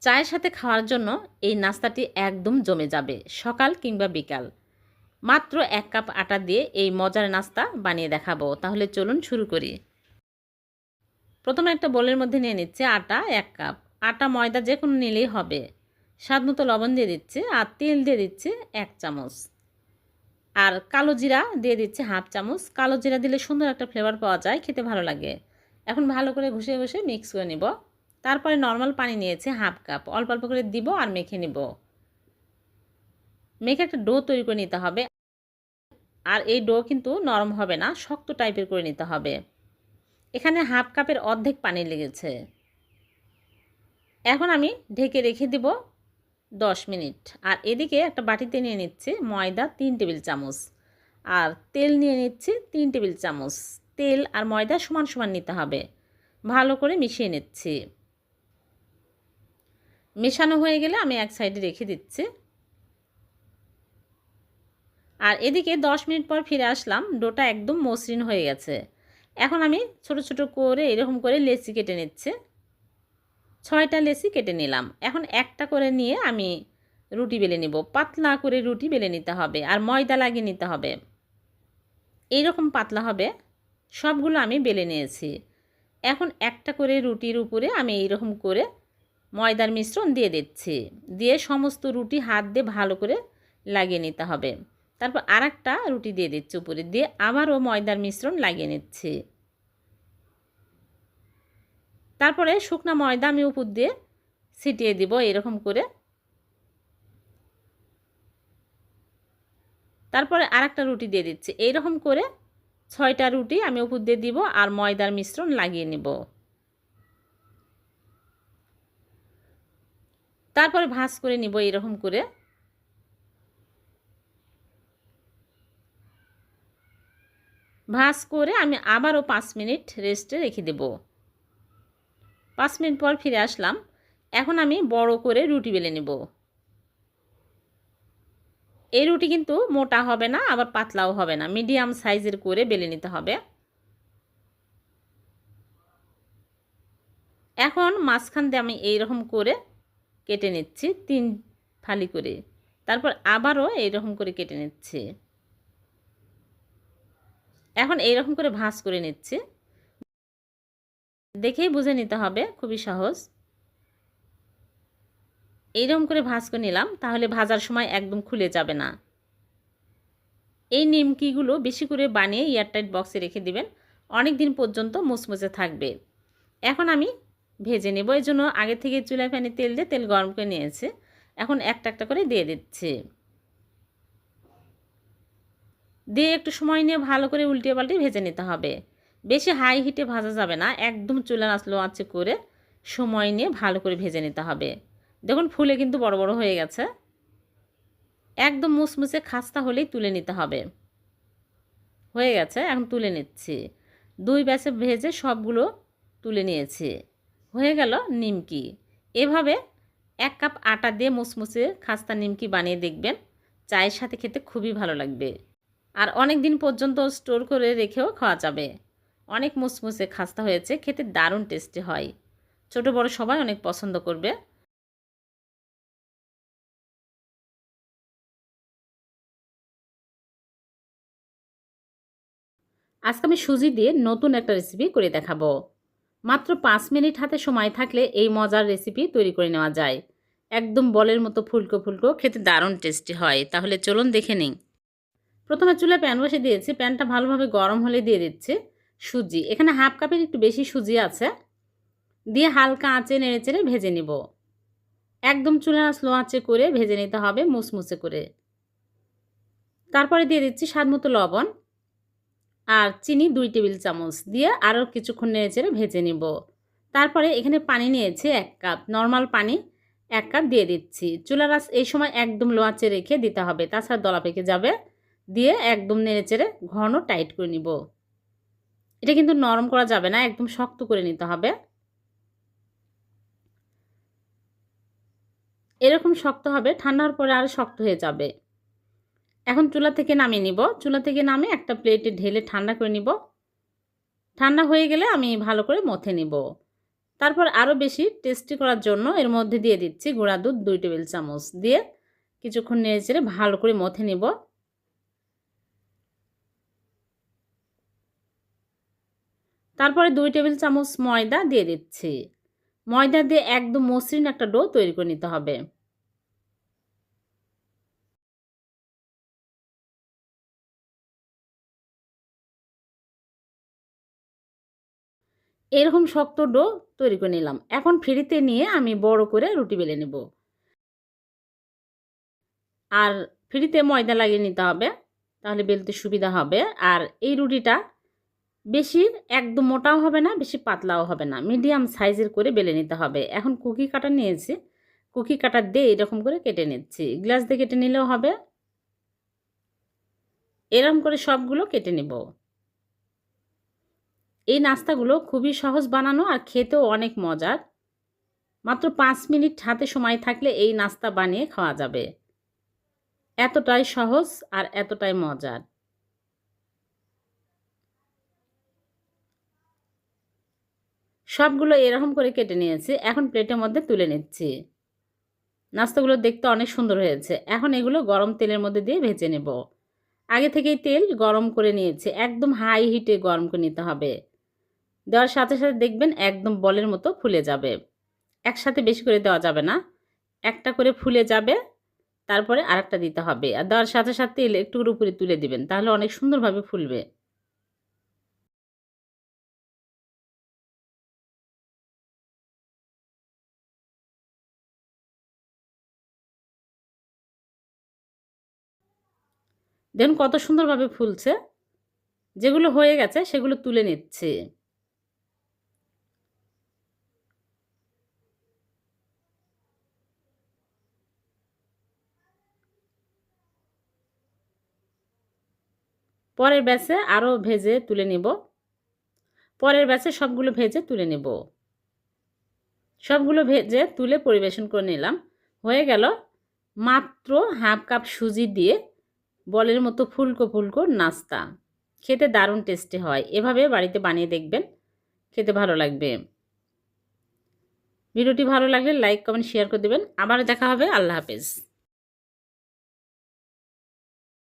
চায়ের সাথে খাওয়ার জন্য এই নাস্তাটি একদম জমে যাবে, সকাল কিংবা বিকাল। মাত্র ১ কাপ আটা দিয়ে এই মজার নাস্তা বানিয়ে দেখাবো। তাহলে চলুন শুরু করি। প্রথমে একটা বোলের মধ্যে নিয়ে নিচ্ছে আটা ১ কাপ। আটা ময়দা যে কোনো নিলেই হবে। স্বাদমতো লবণ দিয়ে দিচ্ছে আর তেল দিয়ে দিচ্ছে ১ চামচ। আর কালো জিরা দিয়ে দিচ্ছে 1/2 চামচ। কালো জিরা দিলে সুন্দর একটা ফ্লেভার পাওয়া যায়, খেতে ভালো লাগে। এখন ভালো করে ঘষে ঘষে মিক্স করে নিব। তারপরে নর্মাল পানি নিয়েছে 1/2 কাপ, অল্প অল্প করে দিব আর মেখে নিব। মেখে একটা ডো তৈরি করে নিতে হবে। আর এই ডো কিন্তু নরম হবে না, শক্ত টাইপের করে নিতে হবে। এখানে 1/2 কাপের অর্ধেক পানি লেগেছে। এখন আমি ঢেকে রেখে দিব 10 মিনিট। আর এদিকে একটা বাটিতে নিয়ে নিচ্ছি ময়দা 3 টেবিল চামচ আর তেল নিয়ে নিচ্ছি 3 টেবিল চামচ। তেল আর ময়দা সমান সমান নিতে হবে। ভালো করে মিশিয়ে নিচ্ছি। মেশানো হয়ে গেলে আমি এক সাইডে রেখে দিচ্ছি। আর এদিকে 10 মিনিট পর ফিরে আসলাম, ডোটা একদম মসৃণ হয়ে গেছে। এখন আমি ছোট ছোট করে এরকম করে লেচি কেটে নিচ্ছি। 6টা লেচি কেটে নিলাম। এখন একটা করে নিয়ে আমি রুটি বেলে নিব। পাতলা করে রুটি বেলে নিতে হবে আর ময়দা লাগিয়ে নিতে হবে। এইরকম পাতলা হবে। সবগুলো আমি বেলে নিয়েছি। এখন একটা করে রুটির উপরে আমি এইরকম করে ময়দার মিশ্রণ দিয়ে দিচ্ছি। দিয়ে সমস্ত রুটি হাত দিয়ে ভালো করে লাগিয়ে নিতে হবে। তারপর আরেকটা রুটি দিয়ে দিচ্ছি উপরে, দিয়ে আবারও ময়দার মিশ্রণ লাগিয়ে নিচ্ছি। তারপরে শুকনো ময়দা আমি উপর দিয়ে ছিটিয়ে দিব এরকম করে। তারপরে আরেকটা রুটি দিয়ে দিচ্ছি। এইরকম করে 6টা রুটি আমি উপর দিয়ে দিব আর ময়দার মিশ্রণ লাগিয়ে নিব। তারপরে ভাঁজ করে নিব এরকম করে। ভাঁজ করে আমি আবারও 5 মিনিট রেস্টে রেখে দেব। 5 মিনিট পর ফিরে আসলাম। এখন আমি বড় করে রুটি বেলে নেব। এই রুটি কিন্তু মোটা হবে না আবার পাতলাও হবে না, মিডিয়াম সাইজের করে বেলে নিতে হবে। এখন মাঝখান দিয়ে আমি এইরকম করে কেটে নিচ্ছি 3 ফালি করে। তারপর আবারও এইরকম করে কেটে নিচ্ছি। এখন এইরকম করে ভাঁজ করে নিচ্ছি। দেখেই বুঝে নিতে হবে, খুবই সহজ। এইরকম করে ভাঁজ করে নিলাম, তাহলে ভাজার সময় একদম খুলে যাবে না। এই নিমকিগুলো বেশি করে বানিয়ে এয়ারটাইট বক্সে রেখে দিবেন, অনেক দিন পর্যন্ত মুচমুচে থাকবে। এখন আমি ভেজে নেব। এই জন্য আগে থেকে চুলায় ফ্যানে তেল দিয়ে তেল গরম করে নিয়েছে। এখন একটা একটা করে দিয়ে দিচ্ছি। দিয়ে একটু সময় নিয়ে ভালো করে উল্টিয়ে পাল্টে ভেজে নিতে হবে। বেশি হাই হিটে ভাজা যাবে না, একদম চুলা লো আঁচে করে সময় নিয়ে ভালো করে ভেজে নিতে হবে। দেখুন ফুলে কিন্তু বড় বড় হয়ে গেছে। একদম মুচমুচে খাস্তা হলেই তুলে নিতে হবে। হয়ে গেছে, এখন তুলে নিচ্ছি। 2 ব্যাচে ভেজে সবগুলো তুলে নিয়েছি। হয়ে গেল নিমকি। এভাবে 1 কাপ আটা দিয়ে মুচমুচে খাস্তা নিমকি বানিয়ে দেখবেন, চায়ের সাথে খেতে খুবই ভালো লাগবে। আর অনেক দিন পর্যন্ত স্টোর করে রেখেও খাওয়া যাবে। অনেক মুচমুচে খাস্তা হয়েছে, খেতে দারুণ টেস্টি হয়। ছোট বড় সবাই অনেক পছন্দ করবে। আজকে আমি সুজি দিয়ে নতুন একটা রেসিপি করে দেখাবো। মাত্র 5 মিনিট হাতে সময় থাকলে এই মজার রেসিপি তৈরি করে নেওয়া যায়। একদম বলের মতো ফুলকো ফুলকো, খেতে দারুণ টেস্টি হয়। তাহলে চলুন দেখে নিই। প্রথমে চুলায় প্যান বসে দিয়েছি। প্যানটা ভালোভাবে গরম হলে দিয়ে দিচ্ছি সুজি। এখানে 1/2 কাপের একটু বেশি সুজি আছে। দিয়ে হালকা আঁচে নেড়েচেড়ে ভেজে নিব। একদম চুলা স্লো আঁচে করে ভেজে নিতে হবে মুচমুচে করে। তারপরে দিয়ে দিচ্ছি স্বাদমতো লবণ আর চিনি 2 টেবিল চামচ, দিয়ে আরও কিছুক্ষণ নেড়েচেড়ে ভেজে নিব। তারপরে এখানে পানি নিয়েছি 1 কাপ, নর্মাল পানি 1 কাপ দিয়ে দিচ্ছি। চুলার আঁচ এই সময় একদম লো আঁচে রেখে দিতে হবে, তাছাড়া দলা পেকে যাবে। দিয়ে একদম নেড়েচেড়ে ঘন টাইট করে নিব। এটা কিন্তু নরম করা যাবে না, একদম শক্ত করে নিতে হবে। এরকম শক্ত হবে, ঠান্ডার পরে আরও শক্ত হয়ে যাবে। এখন চুলা থেকে নামিয়ে নিব। চুলা থেকে নামিয়ে একটা প্লেটে ঢেলে ঠান্ডা করে নিব। ঠান্ডা হয়ে গেলে আমি ভালো করে মথে নিব। তারপর আরও বেশি টেস্টি করার জন্য এর মধ্যে দিয়ে দিচ্ছি গুঁড়া দুধ 2 টেবিল চামচ দিয়ে কিছুক্ষণ নেড়েচেড়ে ভালো করে মথে নিব। তারপরে 2 টেবিল চামচ ময়দা দিয়ে দিচ্ছি। ময়দা দিয়ে একদম মসৃণ একটা ডো তৈরি করে নিতে হবে। এরকম শক্ত ডো তৈরি করে নিলাম। এখন ফ্রিতে নিয়ে আমি বড় করে রুটি বেলে নেব। আর ফ্রিতে ময়দা লাগিয়ে নিতে হবে, তাহলে বেলতে সুবিধা হবে। আর এই রুটিটা বেশি একদম মোটাও হবে না, বেশি পাতলাও হবে না, মিডিয়াম সাইজের করে বেলে নিতে হবে। এখন কুকি কাটার নিয়েছি, কুকি কাটার দিয়ে এরকম করে কেটে নিচ্ছি। গ্লাস দিয়ে কেটে নিলেও হবে। এরকম করে সবগুলো কেটে নেব। এই নাস্তাগুলো খুবই সহজ বানানো আর খেতেও অনেক মজার। মাত্র 5 মিনিট হাতে সময় থাকলে এই নাস্তা বানিয়ে খাওয়া যাবে। এতটাই সহজ আর এতটাই মজার। সবগুলো এরকম করে কেটে নিয়েছি। এখন প্লেটের মধ্যে তুলে নিচ্ছি। নাস্তাগুলো দেখতে অনেক সুন্দর হয়েছে। এখন এগুলো গরম তেলের মধ্যে দিয়ে ভেজে নেব। আগে থেকেই তেল গরম করে নিয়েছি। একদম হাই হিটে গরম করে নিতে হবে। দেওয়ার সাথে সাথে দেখবেন একদম বলের মতো ফুলে যাবে। একসাথে বেশি করে দেওয়া যাবে না। একটা করে ফুলে যাবে, তারপরে আরেকটা দিতে হবে। আর দেওয়ার সাথে সাথে তেল একটু উপরে তুলে দিবেন, তাহলে অনেক সুন্দরভাবে ফুলবে। দেখুন কত সুন্দরভাবে ফুলছে। যেগুলো হয়ে গেছে সেগুলো তুলে নিচ্ছি। পরের ব্যাচে আরও ভেজে তুলে নিব। পরের ব্যাচে সবগুলো ভেজে তুলে নেব। সবগুলো ভেজে তুলে পরিবেশন করে নিলাম। হয়ে গেল মাত্র হাফ কাপ সুজি দিয়ে বলের মতো ফুলকো ফুলকো নাস্তা। খেতে দারুণ টেস্টি হয়। এভাবে বাড়িতে বানিয়ে দেখবেন, খেতে ভালো লাগবে। ভিডিওটি ভালো লাগলে লাইক কমেন্ট শেয়ার করে দেবেন। আবার দেখা হবে। আল্লাহ হাফেজ।